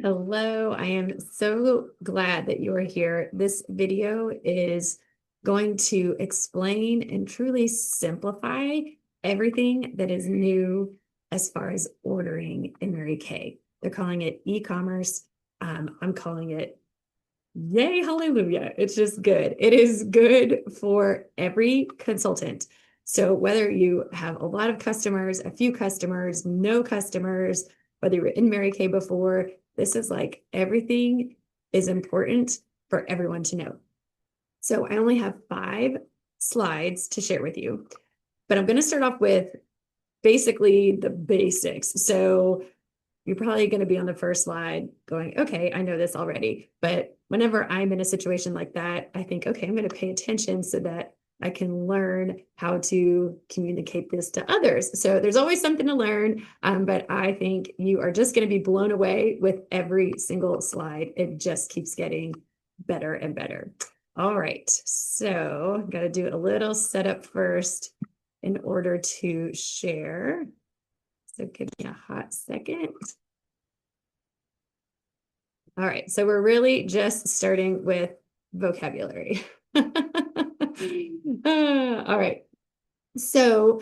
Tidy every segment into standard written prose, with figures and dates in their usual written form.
Hello, I am so glad that you are here. This video is going to explain and truly simplify everything that is new as far as ordering in Mary Kay. They're calling it e-commerce. I'm calling it yay, hallelujah. It's just good. It is good for every consultant. So whether you have a lot of customers, a few customers, no customers, whether you were in Mary Kay before, this is like everything is important for everyone to know. So I only have 5 slides to share with you, but I'm going to start off with basically the basics. So you're probably going to be on the first slide going, okay, I know this already. But whenever I'm in a situation like that, I think, okay, I'm going to pay attention so that I can learn how to communicate this to others. So there's always something to learn, but I think you are just going to be blown away with every single slide. It just keeps getting better and better. All right, so got to do a little setup first in order to share. So give me a hot second. All right, so we're really just starting with vocabulary. All right, so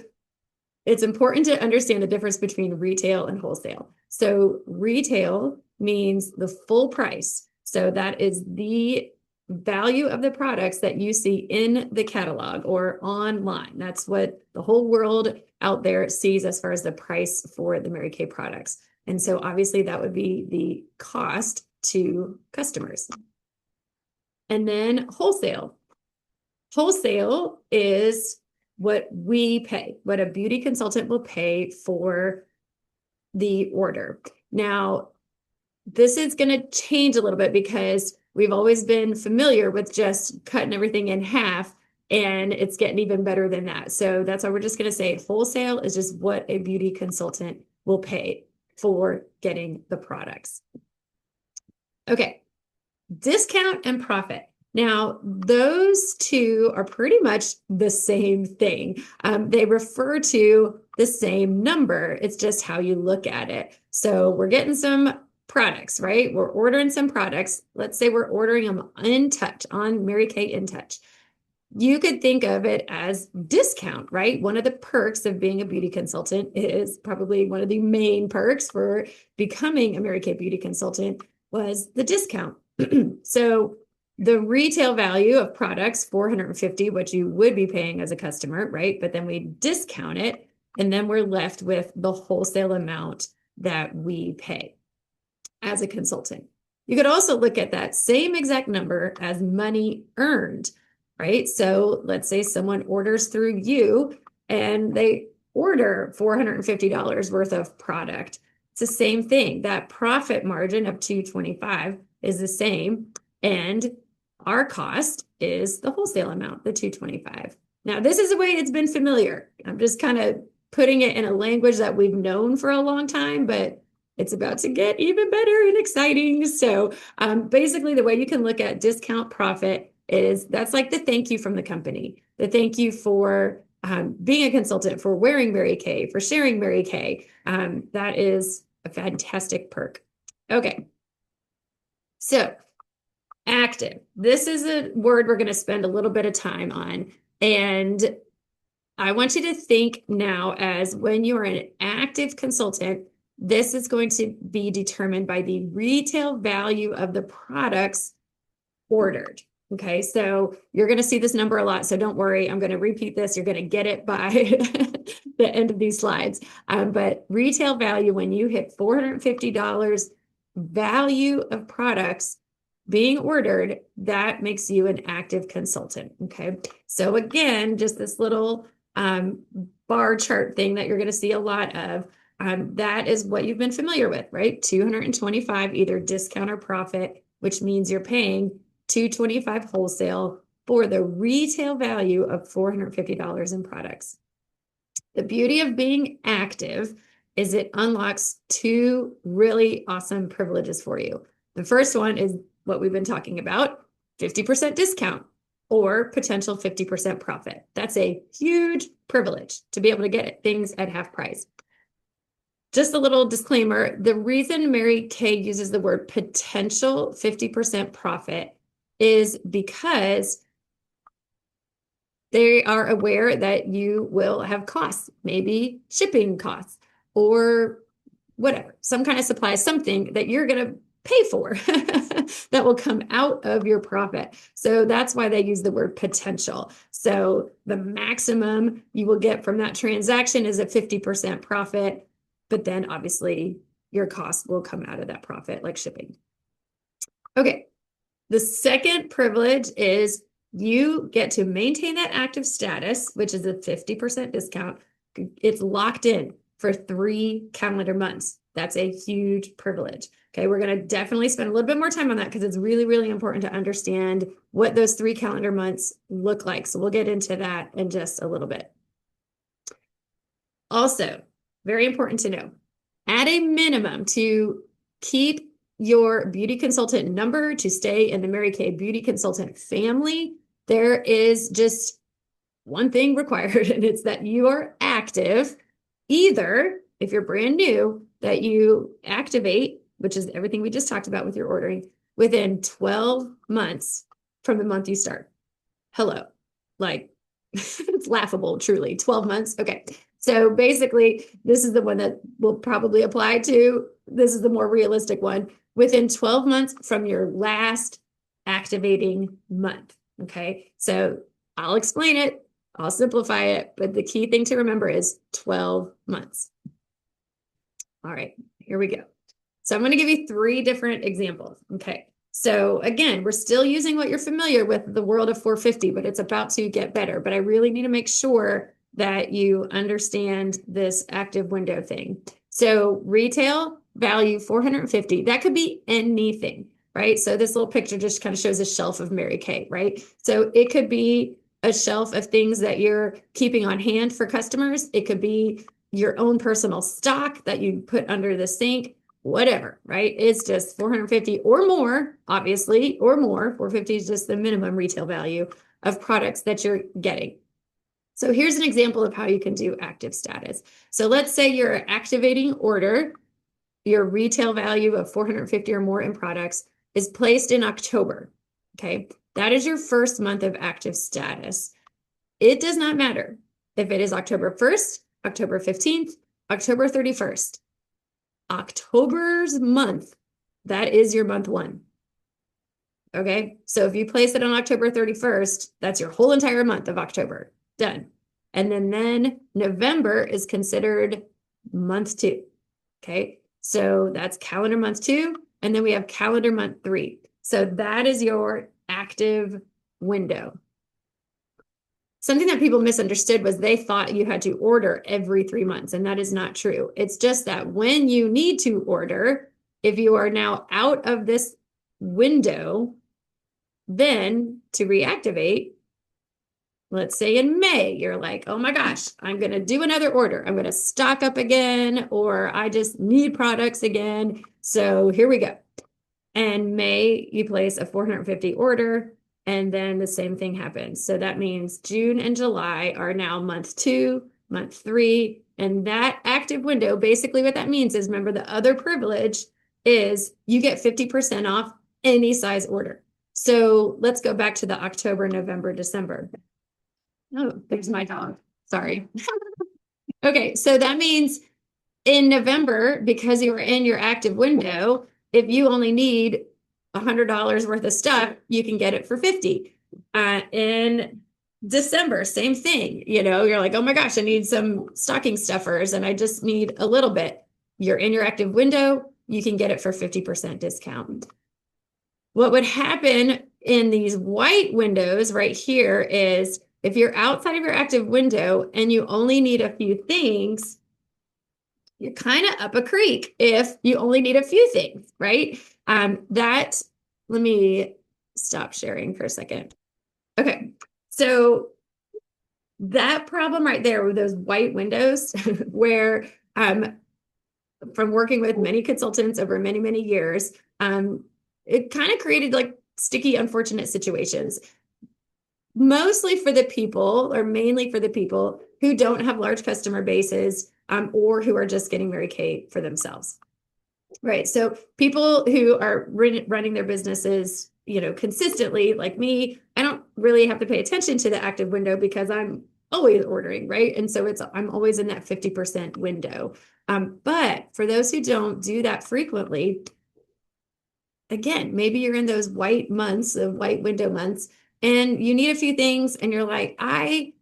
it's important to understand the difference between retail and wholesale. So retail means the full price. So that is the value of the products that you see in the catalog or online. That's what the whole world out there sees as far as the price for the Mary Kay products. And so obviously that would be the cost to customers. And then wholesale. Wholesale is what we pay, what a beauty consultant will pay for the order. Now, this is going to change a little bit because we've always been familiar with just cutting everything in half, and it's getting even better than that. So that's why we're just going to say wholesale is just what a beauty consultant will pay for getting the products. Okay, discount and profit. Now, those two are pretty much the same thing. They refer to the same number. It's just how you look at it. So we're getting some products, right? We're ordering some products. Let's say we're ordering them in touch on Mary Kay in touch. You could think of it as discount, right? One of the perks of being a beauty consultant is probably one of the main perks for becoming a Mary Kay beauty consultant was the discount. So the retail value of products, $450, which you would be paying as a customer, right? But then we discount it, and then we're left with the wholesale amount that we pay as a consultant. You could also look at that same exact number as money earned, right? So let's say someone orders through you and they order $450 worth of product. It's the same thing. That profit margin of $225 is the same. And our cost is the wholesale amount, the $225. Now, this is the way it's been familiar. I'm just kind of putting it in a language that we've known for a long time, but it's about to get even better and exciting. So basically, the way you can look at discount profit is that's like the thank you from the company, the thank you for being a consultant, for wearing Mary Kay, for sharing Mary Kay. That is a fantastic perk. Okay. So active. This is a word we're going to spend a little bit of time on. And I want you to think now as when you are an active consultant, this is going to be determined by the retail value of the products ordered. Okay, so you're going to see this number a lot, so don't worry. I'm going to repeat this. You're going to get it by the end of these slides. But retail value, when you hit $450 value of products being ordered, that makes you an active consultant. Okay, so again, just this little bar chart thing that you're going to see a lot of. That is what you've been familiar with, right? 225, either discount or profit, which means you're paying $225 wholesale for the retail value of $450 in products. The beauty of being active is it unlocks 2 really awesome privileges for you. The first one is what we've been talking about, 50% discount or potential 50% profit. That's a huge privilege to be able to get things at half price. just a little disclaimer, the reason Mary Kay uses the word potential 50% profit is because they are aware that you will have costs, maybe shipping costs or whatever, some kind of supply, something that you're going to pay for that will come out of your profit. So that's why they use the word potential. So the maximum you will get from that transaction is a 50% profit, but then obviously your cost will come out of that profit, like shipping. Okay. The second privilege is you get to maintain that active status, which is a 50% discount. It's locked in for 3 calendar months. That's a huge privilege. Okay, we're going to definitely spend a little bit more time on that because it's really, really important to understand what those 3 calendar months look like. So we'll get into that in just a little bit. Also, very important to know, at a minimum, to keep your beauty consultant number to stay in the Mary Kay beauty consultant family, there is just one thing required, and it's that you are active. Either, if you're brand new, that you activate, which is everything we just talked about with your ordering, within 12 months from the month you start. Hello. Like, it's laughable, truly. 12 months. Okay. So basically, this is the one that will probably apply to. This is the more realistic one. Within 12 months from your last activating month. Okay. So I'll explain it. I'll simplify it. But the key thing to remember is 12 months. All right. Here we go. So I'm going to give you 3 different examples. Okay. So again, we're still using what you're familiar with, the world of 450, but it's about to get better. But I really need to make sure that you understand this active window thing. So retail value 450, that could be anything, right? So this little picture just kind of shows a shelf of Mary Kay, right? So it could be a shelf of things that you're keeping on hand for customers. It could be your own personal stock that you put under the sink, whatever, right? It's just 450 or more, obviously, or more. 450 is just the minimum retail value of products that you're getting. So here's an example of how you can do active status. So let's say you're activating order, your retail value of 450 or more in products is placed in October. Okay, that is your first month of active status. It does not matter if it is October 1st, October 15th, October 31st. October's month, that is your month 1. Okay, so if you place it on October 31st, that's your whole entire month of October. Done. And then November is considered month 2. Okay, so that's calendar month 2. And then we have calendar month 3. So that is your active window. Something that people misunderstood was they thought you had to order every 3 months, and that is not true. It's just that when you need to order, if you are now out of this window, then to reactivate, let's say in May, you're like, oh my gosh, I'm going to do another order. I'm going to stock up again, or I just need products again. So here we go. And May, you place a 450 order, and then the same thing happens. So that means June and July are now month 2, month 3, and that active window, basically what that means is, remember, the other privilege is you get 50% off any size order. So let's go back to the October, November, December. Oh, there's my dog. Sorry. Okay, so that means in November, because you are in your active window, if you only need $100 worth of stuff, you can get it for 50. In December, same thing. You know, you're like, oh my gosh, I need some stocking stuffers and I just need a little bit. You're in your active window, you can get it for 50% discount. What would happen in these white windows right here is if you're outside of your active window and you only need a few things, you're kind of up a creek if you only need a few things, right? Let me stop sharing for a second. Okay, so that problem right there with those white windows where from working with many consultants over many, many years, it kind of created like sticky, unfortunate situations. Mostly for the people, or mainly for the people who don't have large customer bases, or who are just getting Mary Kay for themselves. Right. So people who are running their businesses, consistently, like me, I don't really have to pay attention to the active window because I'm always ordering, right? And so I'm always in that 50% window. But for those who don't do that frequently, again, maybe you're in those white months, the white window months, and you need a few things, and you're like, I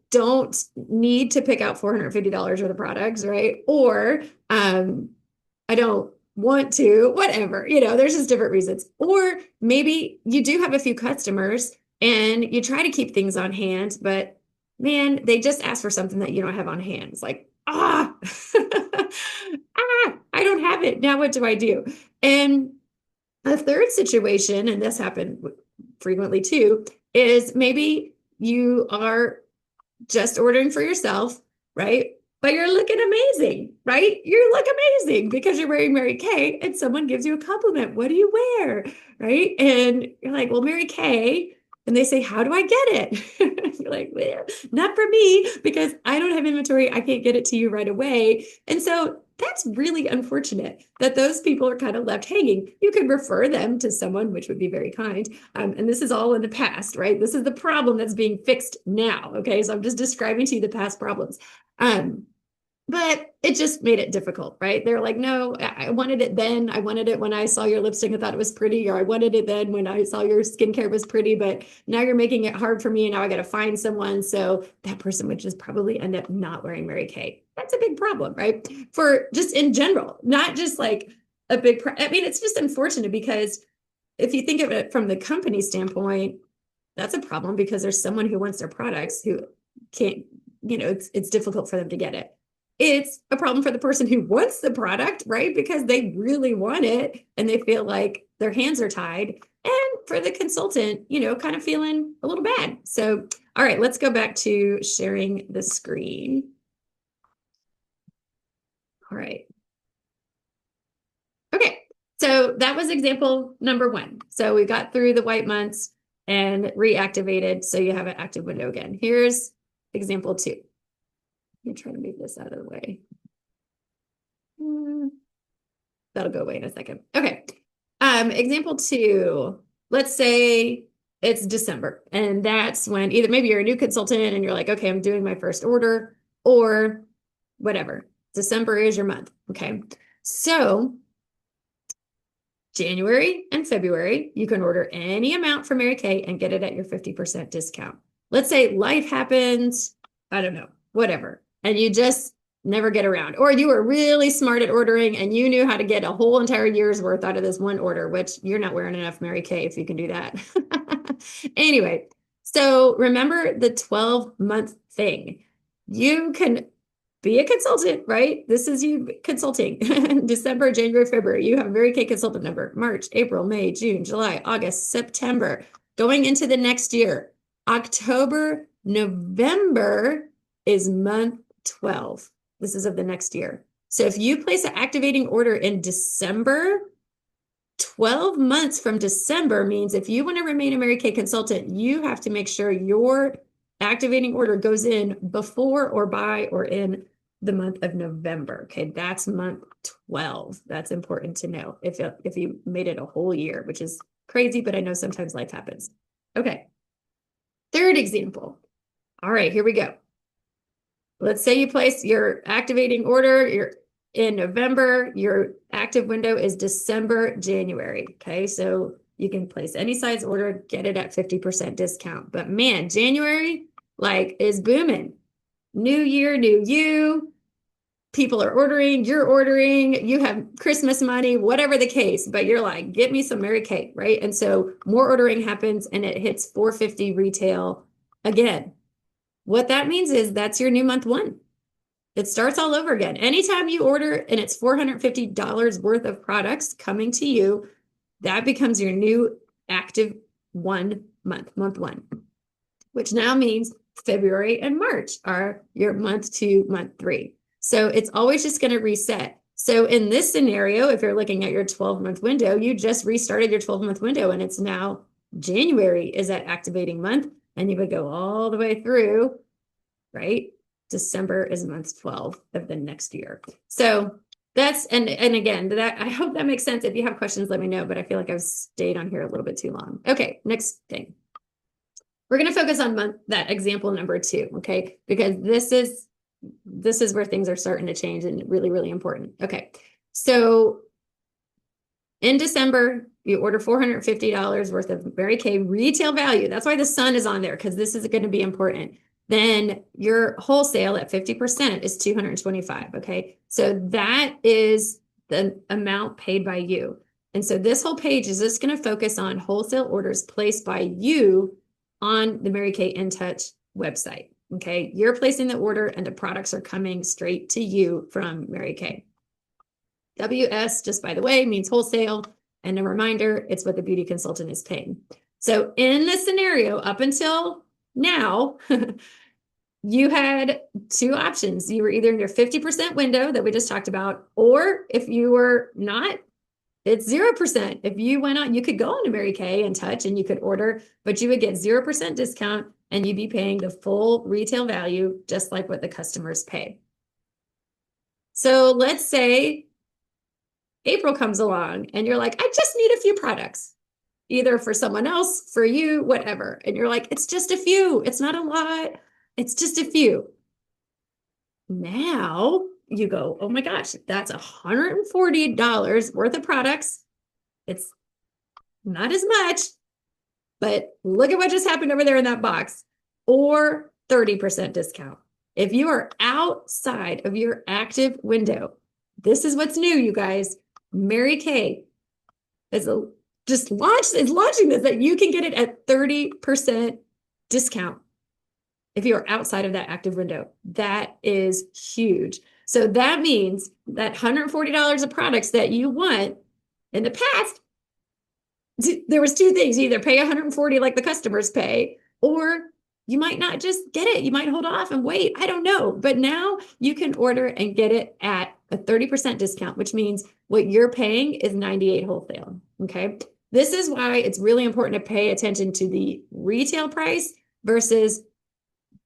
don't need to pick out $450 worth of products, right? Or I don't want to, whatever, there's just different reasons. Or maybe you do have a few customers and you try to keep things on hand, but man, they just ask for something that you don't have on hand. It's like, I don't have it. Now what do I do? And a third situation, and this happened frequently too, is maybe you are just ordering for yourself, right? But you're looking amazing, right? You look amazing because you're wearing Mary Kay and someone gives you a compliment. What do you wear? Right? And you're like, well, Mary Kay. And they say, how do I get it? You're like, well, not for me because I don't have inventory. I can't get it to you right away. And so that's really unfortunate that those people are kind of left hanging. You could refer them to someone, which would be very kind. And this is all in the past, right? This is the problem that's being fixed now. Okay. So I'm just describing to you the past problems. But it just made it difficult, right? They're like, no, I wanted it then. I wanted it when I saw your lipstick and thought it was pretty, or I wanted it then when I saw your skincare was pretty, but now you're making it hard for me and now I got to find someone. So that person would just probably end up not wearing Mary Kay. That's a big problem, right? For just in general, not just like a big, I mean, it's just unfortunate because if you think of it from the company standpoint, that's a problem because there's someone who wants their products who can't, it's difficult for them to get it. It's a problem for the person who wants the product, right? Because they really want it and they feel like their hands are tied. And for the consultant, kind of feeling a little bad. So, all right, let's go back to sharing the screen. All right. Okay, so that was example number 1. So we got through the white months and reactivated. So you have an active window again. Here's example 2. Let me try to move this out of the way. That'll go away in a second. Okay. Example 2, let's say it's December, and that's when either maybe you're a new consultant and you're like, okay, I'm doing my first order, or whatever. December is your month. Okay. So January and February, you can order any amount from Mary Kay and get it at your 50% discount. Let's say life happens, I don't know, whatever. And you just never get around. Or you were really smart at ordering and you knew how to get a whole entire year's worth out of this one order, which you're not wearing enough Mary Kay if you can do that. Anyway, so remember the 12-month thing. You can be a consultant, right? This is you consulting. December, January, February. You have a Mary Kay consultant number. March, April, May, June, July, August, September. Going into the next year, October, November is month 12. This is of the next year. So if you place an activating order in December, 12 months from December means if you want to remain a Mary Kay consultant, you have to make sure your activating order goes in before or by or in the month of November. Okay, that's month 12. That's important to know if you made it a whole year, which is crazy, but I know sometimes life happens. Okay, third example. All right, here we go. Let's say you place your activating order, you're in November, your active window is December, January. Okay, so you can place any size order, get it at 50% discount. But man, January is booming. New year, new you. People are ordering, you're ordering, you have Christmas money, whatever the case, but you're like, get me some Mary Kay, right? And so more ordering happens and it hits $450 retail again. What that means is that's your new month 1. It starts all over again. Anytime you order and it's $450 worth of products coming to you, that becomes your new active month 1, which now means February and March are your month 2, month 3. So it's always just going to reset. So in this scenario, if you're looking at your 12-month window, you just restarted your 12-month window and it's now January is that activating month. And you would go all the way through, right? December is month 12 of the next year. So that's, and again, that I hope that makes sense. If you have questions, let me know, but I feel like I've stayed on here a little bit too long. Okay, next thing. We're going to focus on that example number 2, okay? Because this is where things are starting to change and really, really important. Okay, so in December, you order $450 worth of Mary Kay retail value. That's why the sun is on there, because this is going to be important. Then your wholesale at 50% is $225. Okay, so that is the amount paid by you. And so this whole page is just going to focus on wholesale orders placed by you on the Mary Kay In Touch website. Okay, you're placing the order and the products are coming straight to you from Mary Kay. WS, just by the way, means wholesale. And a reminder, it's what the beauty consultant is paying. So in this scenario, up until now, you had 2 options. You were either in your 50% window that we just talked about, or if you were not, it's 0%. If you went on, you could go on to Mary Kay In Touch and you could order, but you would get 0% discount and you'd be paying the full retail value, just like what the customers pay. So let's say April comes along and you're like, I just need a few products, either for someone else, for you, whatever. And you're like, it's just a few. It's not a lot. It's just a few. Now you go, oh my gosh, that's $140 worth of products. It's not as much, but look at what just happened over there in that box, or 30% discount. If you are outside of your active window, this is what's new, you guys. Mary Kay is launching this, that you can get it at 30% discount if you're outside of that active window. That is huge. So that means that $140 of products that you want in the past, there was 2 things. You either pay $140 like the customers pay, or you might not just get it. You might hold off and wait. I don't know. But now you can order and get it at a 30% discount, which means what you're paying is $98 wholesale. Okay. This is why it's really important to pay attention to the retail price versus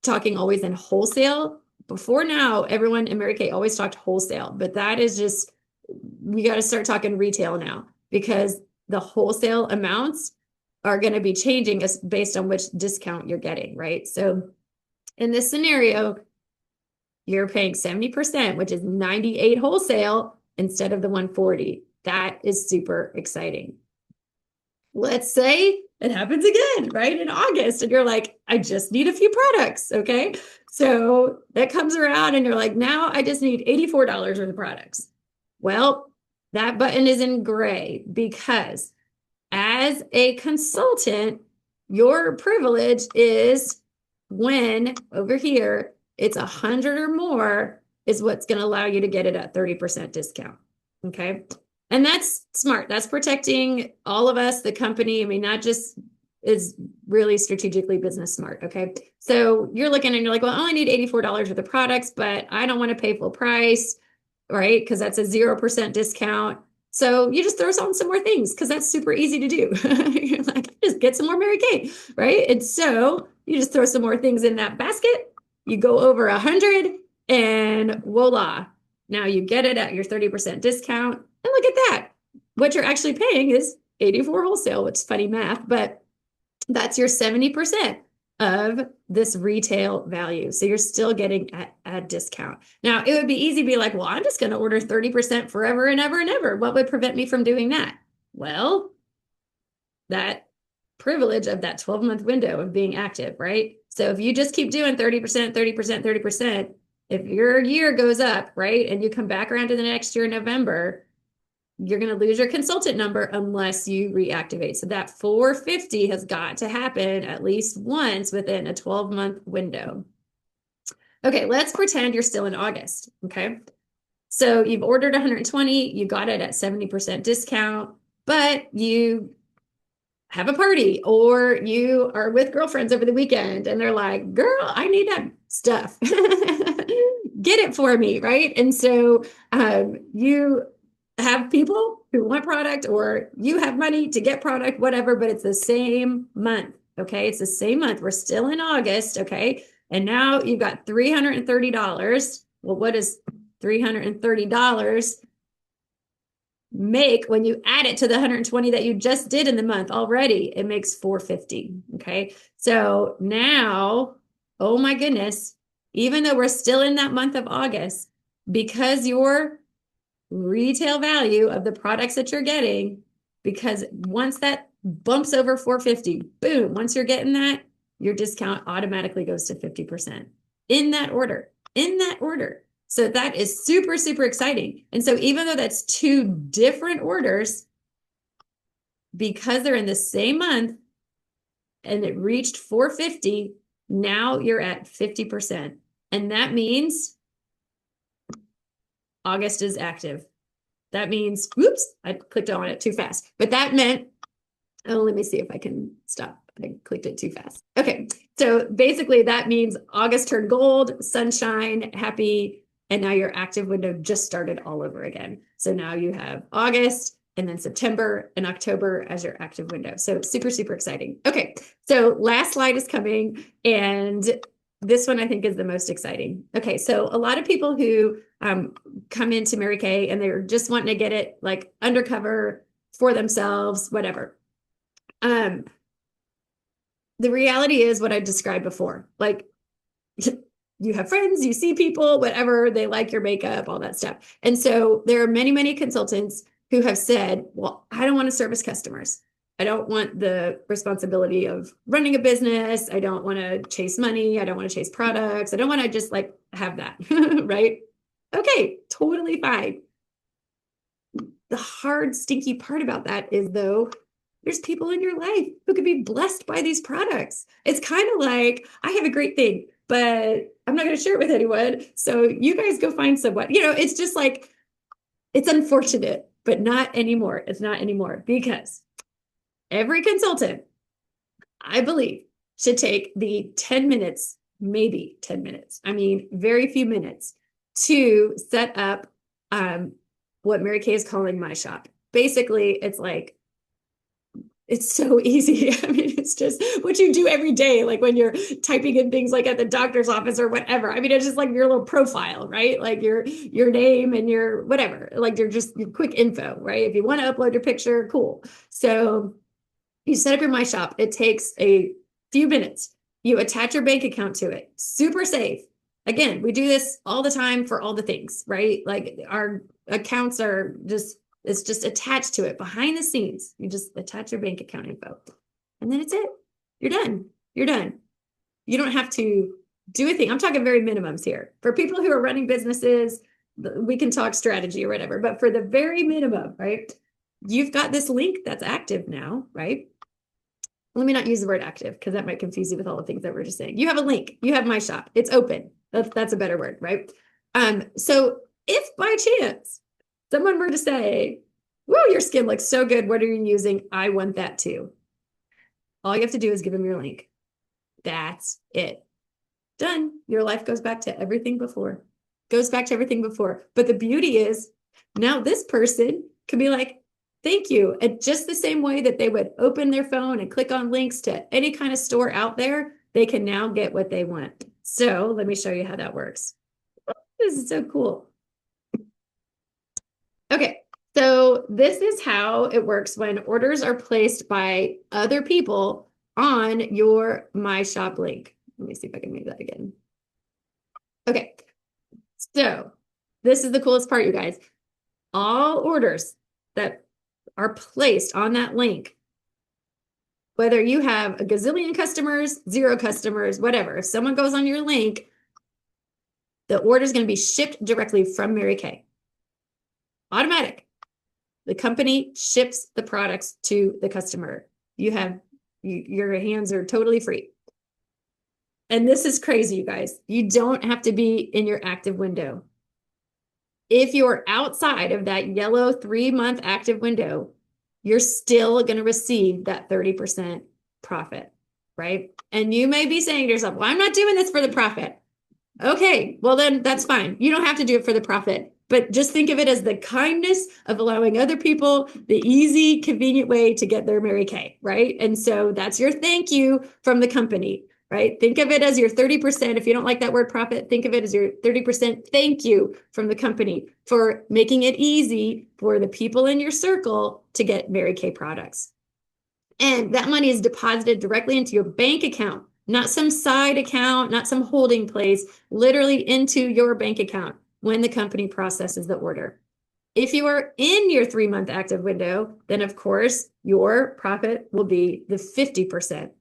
talking always in wholesale. Before now, everyone in Mary Kay always talked wholesale, but that is just, we got to start talking retail now, because the wholesale amounts are going to be changing based on which discount you're getting, right? So in this scenario, you're paying 70%, which is $98 wholesale instead of the $140. That is super exciting. Let's say it happens again, right? In August, and you're like, I just need a few products, okay? So that comes around and you're like, now I just need $84 worth of products. Well, that button is in gray, because as a consultant, your privilege is when over here, it's 100 or more is what's going to allow you to get it at 30% discount. Okay. And that's smart. That's protecting all of us, the company. I mean, that just is really strategically business smart. Okay. So you're looking and you're like, well, I only need $84 worth of products, but I don't want to pay full price, right? Because that's a 0% discount. So you just throw on some more things, because that's super easy to do. You're like, just get some more Mary Kay, right? And so you just throw some more things in that basket. You go over 100 and voila. Now you get it at your 30% discount. And look at that. What you're actually paying is 84 wholesale, which is funny math, but that's your 70% of this retail value. So you're still getting a discount. Now, it would be easy to be like, well, I'm just going to order 30% forever and ever and ever. What would prevent me from doing that? Well, that privilege of that 12-month window of being active, right? So if you just keep doing 30%, 30%, 30%, if your year goes up, right, and you come back around to the next year in November, you're going to lose your consultant number unless you reactivate. So that 450 has got to happen at least once within a 12-month window. Okay, let's pretend you're still in August, okay? So you've ordered 120, you got it at 70% discount, but you have a party or you are with girlfriends over the weekend and they're like, girl, I need that stuff. Get it for me, right? And so you have people who want product, or you have money to get product, whatever, but it's the same month, okay? It's the same month. We're still in August, okay? And now you've got $330. Well, what does $330 make when you add it to the 120 that you just did in the month already? It makes $450. Okay. So now, oh my goodness, even though we're still in that month of August, because your retail value of the products that you're getting, because once that bumps over 450, boom, once you're getting that, your discount automatically goes to 50% in that order, So that is super, super exciting. And so even though that's two different orders, because they're in the same month and it reached 450, now you're at 50%. And that means August is active. That means, whoops, I clicked on it too fast. But that meant, oh, let me see if I can stop. I clicked it too fast. Okay, so basically that means August turned gold, sunshine, happy, and now your active window just started all over again. So now you have August and then September and October as your active window. So super, super exciting. Okay, so last slide is coming, and this one I think is the most exciting. Okay, so a lot of people who come into Mary Kay and they're just wanting to get it like undercover for themselves, whatever. The reality is what I described before. Like you have friends, you see people, whatever, they like your makeup, all that stuff. And so there are many, many consultants who have said, well, I don't want to service customers. I don't want the responsibility of running a business. I don't want to chase money. I don't want to chase products. I don't want to just like have that, right? Okay, totally fine. The hard, stinky part about that is, though, there's people in your life who could be blessed by these products. It's kind of like, I have a great thing, but I'm not going to share it with anyone. So you guys go find someone. It's just like, it's unfortunate, but not anymore. It's not anymore, because every consultant, I believe, should take the 10 minutes, maybe 10 minutes. I mean, very few minutes to set up what Mary Kay is calling My Shop. Basically, it's like, it's so easy. I mean, it's just what you do every day, like when you're typing in things like at the doctor's office or whatever. I mean, it's just like your little profile, right? Like your name and your whatever, like you're just your quick info, right? If you want to upload your picture, cool. So you set up your My Shop. It takes a few minutes. You attach your bank account to it. Super safe. Again, we do this all the time for all the things, right? Like our accounts are just, it's just attached to it behind the scenes. You just attach your bank account info. And then it's it. You're done. You're done. You don't have to do a thing. I'm talking very minimums here. For people who are running businesses, we can talk strategy or whatever. But for the very minimum, right? You've got this link that's active now, right? Let me not use the word active because that might confuse you with all the things that we're just saying. You have a link. You have My Shop. It's open. That's a better word, right? So if by chance someone were to say, whoa, your skin looks so good. What are you using? I want that too. All you have to do is give them your link. That's it. Done. Your life goes back to everything before. Goes back to everything before. But the beauty is now this person can be like, thank you. And just the same way that they would open their phone and click on links to any kind of store out there, they can now get what they want. So let me show you how that works. This is so cool. Okay, so this is how it works when orders are placed by other people on your My Shop link. Let me see if I can make that again. Okay, so this is the coolest part, you guys. All orders that are placed on that link, whether you have a gazillion customers, 0 customers, whatever, if someone goes on your link, the order is going to be shipped directly from Mary Kay. Automatic. The company ships the products to the customer. Your hands are totally free. And this is crazy, you guys. You don't have to be in your active window. If you're outside of that yellow 3-month active window, you're still going to receive that 30% profit, right? And you may be saying to yourself, well, I'm not doing this for the profit. Okay, well then that's fine. You don't have to do it for the profit, but just think of it as the kindness of allowing other people the easy, convenient way to get their Mary Kay, right? And so that's your thank you from the company. right? Think of it as your 30%. If you don't like that word profit, think of it as your 30% thank you from the company for making it easy for the people in your circle to get Mary Kay products. And that money is deposited directly into your bank account, not some side account, not some holding place, literally into your bank account when the company processes the order. If you are in your 3-month active window, then of course your profit will be the 50%.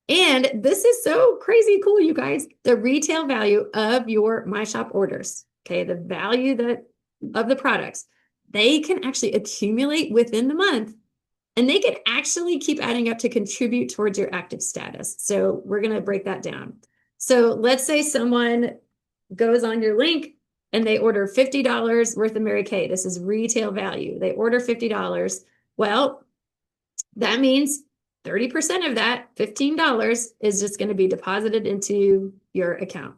And this is so crazy cool, you guys. The retail value of your My Shop orders, okay, the value of the products, they can actually accumulate within the month, and they can actually keep adding up to contribute towards your active status. So we're going to break that down. So let's say someone goes on your link and they order $50 worth of Mary Kay. This is retail value. They order $50. Well, that means 30% of that, $15, is just going to be deposited into your account.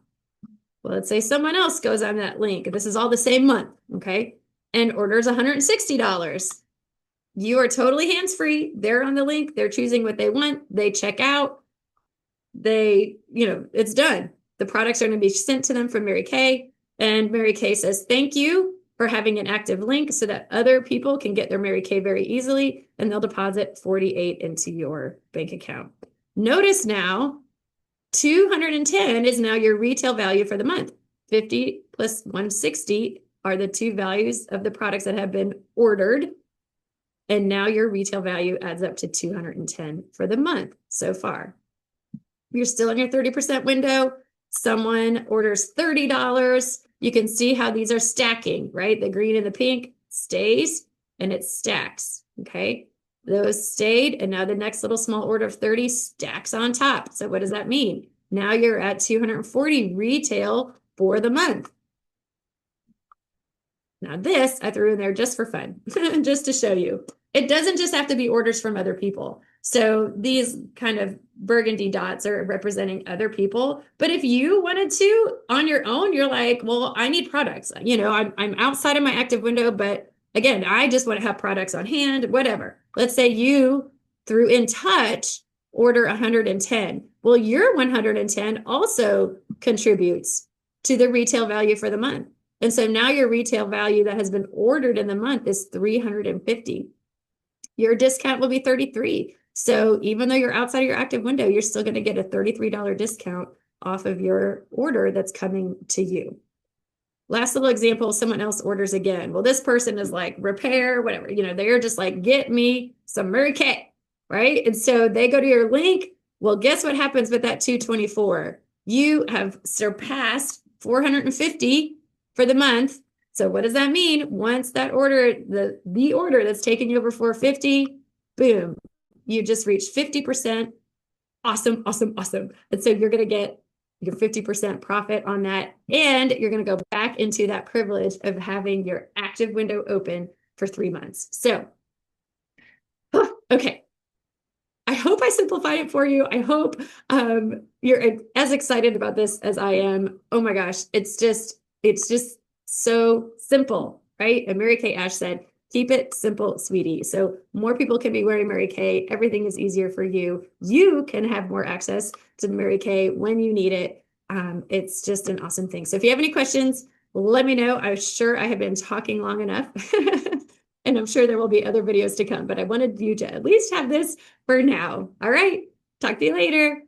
Well, let's say someone else goes on that link. This is all the same month, okay, and orders $160. You are totally hands-free. They're on the link. They're choosing what they want. They check out. It's done. The products are going to be sent to them from Mary Kay, and Mary Kay says, thank you for having an active link so that other people can get their Mary Kay very easily, and they'll deposit $48 into your bank account. Notice now, $210 is now your retail value for the month. 50 plus 160 are the two values of the products that have been ordered. And now your retail value adds up to $210 for the month so far. You're still in your 30% window. Someone orders $30. You can see how these are stacking, right? The green and the pink stays and it stacks, okay? Those stayed, and now the next little small order of 30 stacks on top. So what does that mean? Now you're at 240 retail for the month. Now this I threw in there just for fun, just to show you. It doesn't just have to be orders from other people. So these kind of burgundy dots are representing other people. But if you wanted to on your own, you're like, well, I need products. I'm outside of my active window, but again, I just want to have products on hand, whatever. Let's say you, through In Touch, order 110. Well, your 110 also contributes to the retail value for the month. And so now your retail value that has been ordered in the month is $350. Your discount will be $33. So even though you're outside of your active window, you're still going to get a $33 discount off of your order that's coming to you. Last little example, someone else orders again. Well, this person is like repair, whatever, they're just like, get me some Mary Kay, right? And so they go to your link. Well, guess what happens with that 224? You have surpassed 450 for the month. So what does that mean? Once that order, the order that's taken you over 450, boom, you just reached 50%. Awesome, awesome, awesome. And so you're going to get your 50% profit on that. And you're going to go back into that privilege of having your active window open for 3 months. So, okay. I hope I simplified it for you. I hope you're as excited about this as I am. Oh my gosh, it's just so simple, right? And Mary Kay Ash said, keep it simple, sweetie. So more people can be wearing Mary Kay. Everything is easier for you. You can have more access to Mary Kay when you need it. It's just an awesome thing. So if you have any questions, let me know. I'm sure I have been talking long enough. And I'm sure there will be other videos to come, but I wanted you to at least have this for now. All right. Talk to you later.